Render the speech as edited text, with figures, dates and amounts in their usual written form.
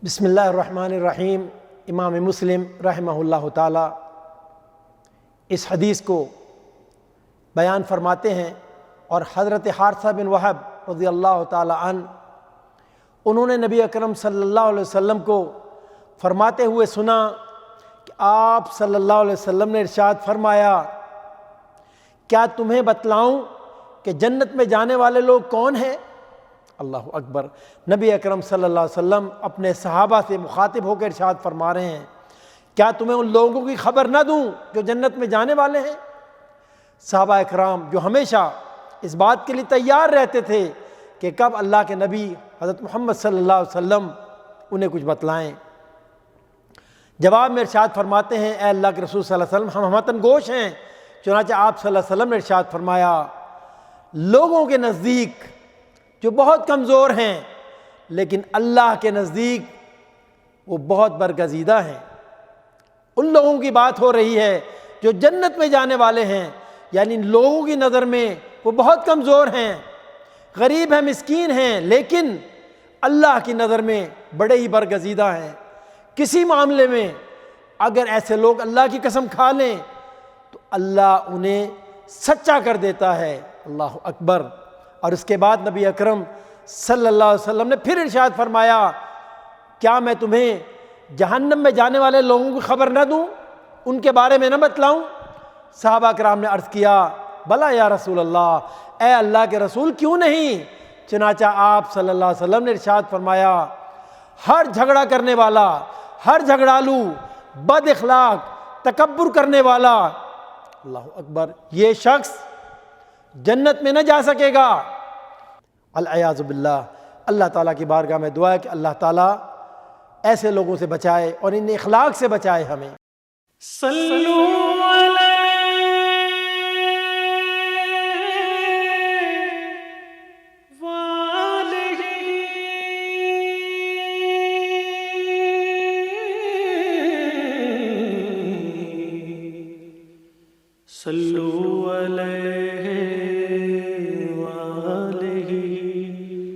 بسم اللہ الرحمن الرحیم۔ امام مسلم رحمہ اللہ تعالی اس حدیث کو بیان فرماتے ہیں، اور حضرت حارثہ بن وہب رضی اللہ تعالی عنہ انہوں نے نبی اکرم صلی اللہ علیہ وسلم کو فرماتے ہوئے سنا کہ آپ صلی اللہ علیہ وسلم نے ارشاد فرمایا، کیا تمہیں بتلاؤں کہ جنت میں جانے والے لوگ کون ہیں؟ اللہ اکبر۔ نبی اکرم صلی اللہ علیہ وسلم اپنے صحابہ سے مخاطب ہو کر ارشاد فرما رہے ہیں، کیا تمہیں ان لوگوں کی خبر نہ دوں جو جنت میں جانے والے ہیں؟ صحابہ اکرام جو ہمیشہ اس بات کے لیے تیار رہتے تھے کہ کب اللہ کے نبی حضرت محمد صلی اللہ علیہ وسلم انہیں کچھ بتلائیں، جواب میں ارشاد فرماتے ہیں، اے اللہ کے رسول صلی اللہ علیہ وسلم، ہم وطن گوش ہیں۔ چنانچہ آپ صلی اللہ علیہ وسلم نے ارشاد فرمایا، لوگوں کے نزدیک جو بہت کمزور ہیں لیکن اللہ کے نزدیک وہ بہت برگزیدہ ہیں، ان لوگوں کی بات ہو رہی ہے جو جنت میں جانے والے ہیں، یعنی لوگوں کی نظر میں وہ بہت کمزور ہیں، غریب ہیں، مسکین ہیں، لیکن اللہ کی نظر میں بڑے ہی برگزیدہ ہیں۔ کسی معاملے میں اگر ایسے لوگ اللہ کی قسم کھا لیں تو اللہ انہیں سچا کر دیتا ہے۔ اللہ اکبر۔ اور اس کے بعد نبی اکرم صلی اللہ علیہ وسلم نے پھر ارشاد فرمایا، کیا میں تمہیں جہنم میں جانے والے لوگوں کی خبر نہ دوں، ان کے بارے میں نہ بتلاؤں؟ صحابہ کرام نے عرض کیا، بلا یا رسول اللہ، اے اللہ کے رسول کیوں نہیں؟ چنانچہ آپ صلی اللہ علیہ وسلم نے ارشاد فرمایا، ہر جھگڑا کرنے والا، ہر جھگڑالو، بد اخلاق، تکبر کرنے والا، اللہ اکبر، یہ شخص جنت میں نہ جا سکے گا۔ العیاذ باللہ۔ اللہ تعالیٰ کی بارگاہ میں دعا ہے کہ اللہ تعالیٰ ایسے لوگوں سے بچائے اور ان اخلاق سے بچائے ہمیں۔ صلو علیہ